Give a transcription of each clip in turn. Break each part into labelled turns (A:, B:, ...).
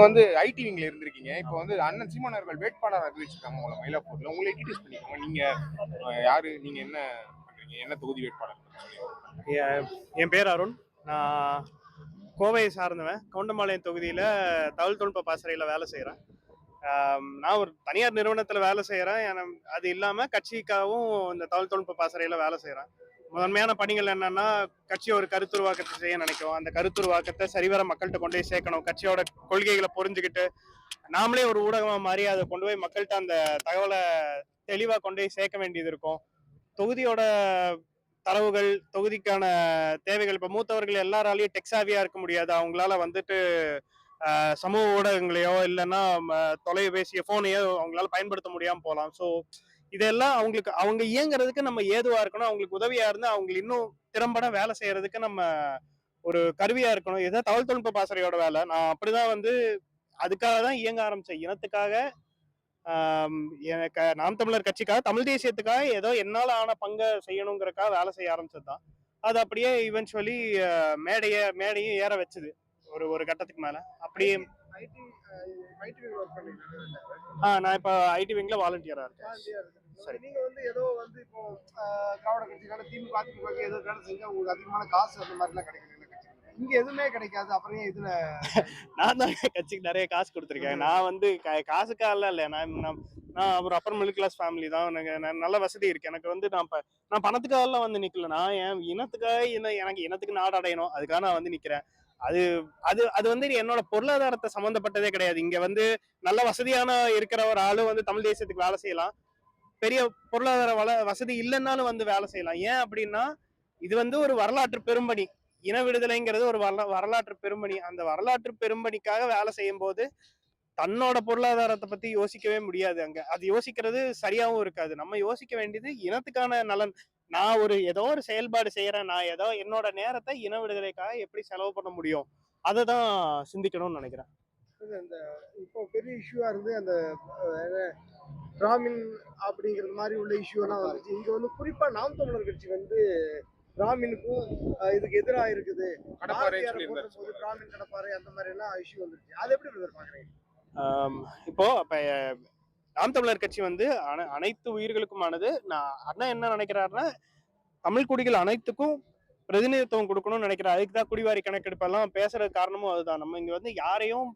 A: வந்து ஐடி விங்ல இருந்திருக்கீங்க. இப்போ வந்து அண்ணன் சீமான் அவர்கள் வேட்பாளர் அறிவிச்சிருக்காங்க உங்கள மயிலாப்பூர்ல. உங்கள இன்ட்ரோடியூஸ் பண்ணிக்கோங்க. நீங்க யாரு? நீங்க என்ன பண்றீங்க? என்ன தொகுதி வேட்பாளர்?
B: என் பேர் அருண். நான் கோவையை சார்ந்தவன். கவுண்டம்பாளையம் தொகுதியில் தகவல் தொழில்நுட்ப பாசறையில் வேலை செய்கிறேன். நான் ஒரு தனியார் நிறுவனத்தில் வேலை செய்கிறேன். அது இல்லாமல் கட்சிக்காகவும் இந்த தகவல் தொழில்நுட்ப பாசறையில் வேலை செய்கிறேன். முதன்மையான பணிகள் என்னன்னா, கட்சி ஒரு கருத்துருவாக்கத்தை செய்ய நினைக்கும். அந்த கருத்துருவாக்கத்தை சரிவர மக்கள்கிட்ட கொண்டு போய் சேர்க்கணும். கட்சியோட கொள்கைகளை புரிஞ்சுக்கிட்டு நாமளே ஒரு ஊடகமாக மாறி அதை கொண்டு போய் மக்கள்கிட்ட அந்த தகவலை தெளிவாக கொண்டு போய் சேர்க்க வேண்டியது இருக்கும். தொகுதியோட தரவுகள், தொகுதிக்கான தேவைகள், இப்போ மூத்தவர்கள் எல்லாராலையும் டெக்ஸாவியா இருக்க முடியாது. அவங்களால வந்துட்டு சமூக ஊடகங்களையோ இல்லைன்னா தொலைபேசியோ ஃபோனையோ அவங்களால பயன்படுத்த முடியாமல் போகலாம். ஸோ இதெல்லாம் அவங்களுக்கு அவங்க இயங்குறதுக்கு நம்ம ஏதுவா இருக்கணும். அவங்களுக்கு உதவியா இருந்து அவங்க இன்னும் திறம்பட வேலை செய்யறதுக்கு நம்ம ஒரு கருவியா இருக்கணும். இதுதான் தகவல் தொழில்நுட்ப பாசறையோட வேலை. நான் அப்படிதான் வந்து அதுக்காக தான் இயங்க ஆரம்பிச்சேன். இனத்துக்காக, எனக்கு நாம் தமிழர் கட்சிக்காக, தமிழ் தேசியத்துக்காக ஏதோ என்னால ஆன பங்கை செய்யணுங்கிறக்காக வேலை செய்ய ஆரம்பிச்சது தான். அது அப்படியே இவென்ச்சுவலி மேடையும் ஏற வச்சுது ஒரு ஒரு கட்டத்துக்கு மேல. அப்படியே நான் இப்போ ஐடி விங்ல வாலண்டியரா இருக்கேன்.
C: சரி, நீங்க வந்து ஏதோ வந்து இப்போ திராவிட கட்சிக்கான திமுக அதிமுக ஏதோ வேலை செஞ்சா உங்களுக்கு அதிகமான காசு அந்த மாதிரிலாம் கிடைக்கும். இங்க எதுவுமே கிடைக்காது. அப்புறம் இதுல
B: நான் தான் கட்சிக்கு நிறைய காசு கொடுத்துருக்கேன். நான் வந்து காசுக்காக இல்லை. நான் ஒரு அப்பர் மிடில் கிளாஸ் ஃபேமிலி தான். எனக்கு நல்ல வசதி இருக்கு. எனக்கு வந்து நான் பணத்துக்காகலாம் வந்து நிக்கல. நான் என் இனத்துக்காக எனக்கு இனத்துக்கு நாடு அடையணும். அதுக்காக நான் வந்து நிக்கிறேன். அது அது அது வந்து என்னோட பொருளாதாரத்தை சம்மந்தப்பட்டதே கிடையாது. இங்க வந்து நல்ல வசதியான இருக்கிற ஒரு ஆளு வந்து தமிழ் தேசியத்துக்கு வேலை செய்யலாம். பெரிய பொருளாதார வசதி இல்லைன்னாலும் வந்து வேலை செய்யலாம். ஏன் அப்படின்னா, இது வந்து ஒரு வரலாற்று பெரும்பணி. இன விடுதலைங்கிறது ஒரு வரலாற்று பெரும்பணி. அந்த வரலாற்று பெரும்பணிக்காக வேலை செய்யும் போது தன்னோட பொருளாதாரத்தை பத்தி யோசிக்கவே முடியாது. அங்க அது யோசிக்கிறது சரியாவும் இருக்காது. நம்ம யோசிக்க வேண்டியது இனத்துக்கான நலன். நான் ஏதோ ஒரு செயல்பாடு செய்யறேன். நான் ஏதோ என்னோட நேரத்தை இன விடுதலைக்காக எப்படி செலவு பண்ண முடியும், அதை தான் சிந்திக்கணும்னு நினைக்கிறேன்.
C: இந்த இப்போ பெரிய இஷ்யூவா இருந்து அந்த பிராமின் அப்படிங்கிறது மாதிரி உள்ள இஷ்யூ எல்லாம் வந்துச்சு. இங்க வந்து குறிப்பா நாம் தமிழர் கட்சி வந்து பிராமினுக்கும் இதுக்கு எதிராக இருக்குது. பிராமின் கடப்பாறை அந்த மாதிரி எல்லாம் இஷ்யூ வந்துருச்சு. அதை எப்படி பாக்குறீங்க?
B: இப்போ அப்ப நாம் தமிழர் கட்சி வந்து அனைத்து உயிர்களுக்குமானது. நான் அண்ணன் என்ன நினைக்கிறாருன்னா, தமிழ் குடிகள் அனைத்துக்கும் பிரதிநிதித்துவம் கொடுக்கணும்னு நினைக்கிறேன். அதுக்கு தான் குடிவாரி கணக்கெடுப்பெல்லாம் பேசுறது காரணமும் அதுதான். நம்ம இங்க வந்து யாரையும்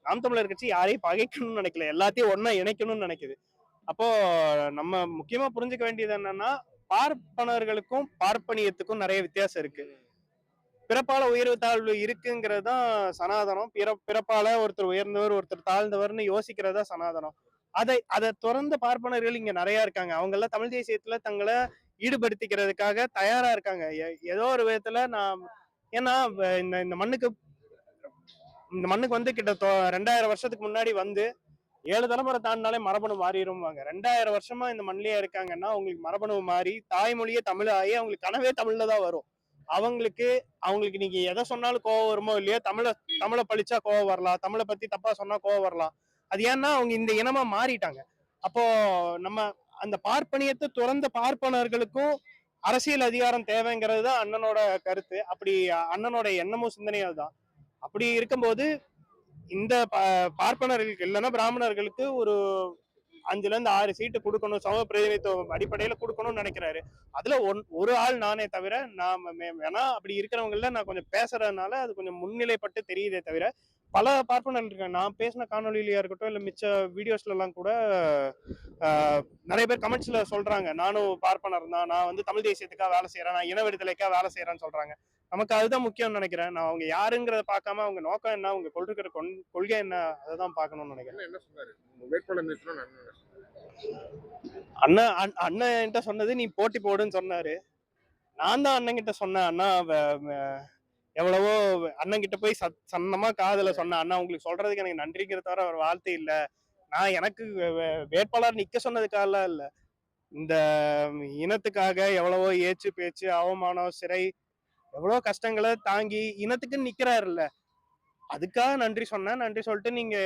B: நாம் தமிழர் கட்சி யாரையும் பகைக்கணும்னு நினைக்கல, எல்லாத்தையும் ஒன்னா இணைக்கணும்னு நினைக்குது. அப்போ நம்ம முக்கியமா புரிஞ்சுக்க வேண்டியது என்னன்னா, பார்ப்பனர்களுக்கும் பார்ப்பனியத்துக்கும் நிறைய வித்தியாசம் இருக்கு. பிறப்பால உயர்வு தாழ்வு இருக்குங்கிறது தான் சனாதனம். பிறப்பால ஒருத்தர் உயர்ந்தவர் ஒருத்தர் தாழ்ந்தவர்னு யோசிக்கிறதா சனாதனம். அதை தொடர்ந்து பார்ப்பனர்கள் இங்க நிறைய இருக்காங்க. அவங்க எல்லாம் தமிழ் தேசியத்துல தங்களை ஈடுபடுத்திக்கிறதுக்காக தயாரா இருக்காங்க. ஏதோ ஒரு விதத்துல ஏன்னா இந்த மண்ணுக்கு வந்து கிட்ட 2000 வருஷத்துக்கு முன்னாடி வந்து 7 தலைமுறை தாண்டினாலே மரபணு மாறிடும்வாங்க. 2000 வருஷமா இந்த மண்ணிலேயே இருக்காங்கன்னா அவங்களுக்கு மரபணு மாறி தாய்மொழியே தமிழ் ஆகி அவங்களுக்கு கனவே தமிழ்ல தான் வரும். அவங்களுக்கு நீங்க எதை சொன்னாலும் கோவம் வருமோ இல்லையோ, தமிழை பழிச்சா கோவம் வரலாம், தமிழை பத்தி தப்பா சொன்னா கோவம் வரலாம். அது ஏன்னா அவங்க இந்த இனமா மாறிட்டாங்க. அப்போ நம்ம அந்த பார்ப்பனியத்தை துறந்த பார்ப்பனர்களுக்கும் அரசியல் அதிகாரம் தேவைங்கிறது தான் அண்ணனோட கருத்து. அப்படி அண்ணனோட எண்ணமும் சிந்தனையும் தான். அப்படி இருக்கும்போது இந்த பார்ப்பனர்களுக்கு இல்லைன்னா பிராமணர்களுக்கு ஒரு 5-6 சீட்டு கொடுக்கணும், சமூக பிரதிநிதித்துவம் அடிப்படையில கொடுக்கணும்னு நினைக்கிறாரு. அதுல ஒரு ஆள் நானே தவிர, நான் வேணா அப்படி இருக்கிறவங்கள நான் கொஞ்சம் பேசுறதுனால அது கொஞ்சம் முன்னிலைப்பட்டு தெரியுதே தவிர, பல பார்ப்பனர்கள் இருக்காங்க. நான் பேசின காணொலியிலயா இருக்கட்டும் இல்ல மிச்ச வீடியோஸ்ல எல்லாம் கூட நிறைய பேர் கமெண்ட்ஸ்ல சொல்றாங்க, நானும் பார்ப்பனர் தான், நான் வந்து தமிழ் தேசியத்துக்காக வேலை செய்யறேன், நான் இன விடுதலைக்காக வேலை செய்யறேன்னு சொல்றாங்க. நமக்கு அதுதான் முக்கியம்னு நினைக்கிறேன். நான் அவங்க யாருங்கிறத பார்க்காம அவங்க நோக்கம் என்ன, அவங்க கொள்கிற கொள்கை என்ன, அதை தான் பார்க்கணும்னு நினைக்கிறேன்.
A: என்ன சொன்னாரு வேட்பாளர்?
B: அண்ணன் என்கிட்ட சொன்னது நீ போட்டி போடுன்னு சொன்னாரு. நான் தான் அண்ணன் கிட்ட சொன்னேன், அண்ணா எவ்வளவோ அண்ணன் கிட்ட போய் சன்னமா காதல சொன்னேன், அண்ணா உங்களுக்கு சொல்றதுக்கு எனக்கு நன்றிங்கிற தவிர ஒரு வார்த்தை இல்லை. நான் எனக்கு வேட்பாளர் நிக்க சொன்னதுக்காக இல்ல, இந்த இனத்துக்காக எவ்வளவோ ஏச்சு பேச்சு அவமானம் சிறை எவ்வளவு கஷ்டங்களை தாங்கி இனத்துக்குன்னு நிக்கிறாருல்ல, அதுக்காக நன்றி சொன்னேன். நன்றி சொல்லிட்டு நீங்க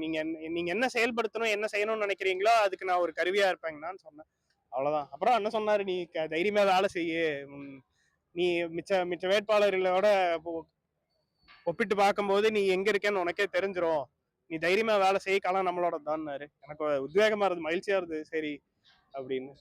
B: நீங்க நீங்க என்ன செயல்படுத்தணும் என்ன செய்யணும்னு நினைக்கிறீங்களோ அதுக்கு நான் ஒரு கருவியா இருப்பேங்கன்னு சொன்னேன். அவ்வளவுதான். அப்புறம் அண்ணன் சொன்னாரு, நீ தைரியமா வேலை செய்ய, நீ மிச்ச வேட்பாளர்களோட ஒப்பிட்டு பார்க்கும்போது நீ எங்க இருக்கேன்னு உனக்கே தெரிஞ்சிரும், நீ தைரியமா வேலை செய்ய, காலம் நம்மளோட தான்னாரு. எனக்கு உத்வேகமா இருந்தது, மகிழ்ச்சியா இருந்தது. சரி அப்படின்னு.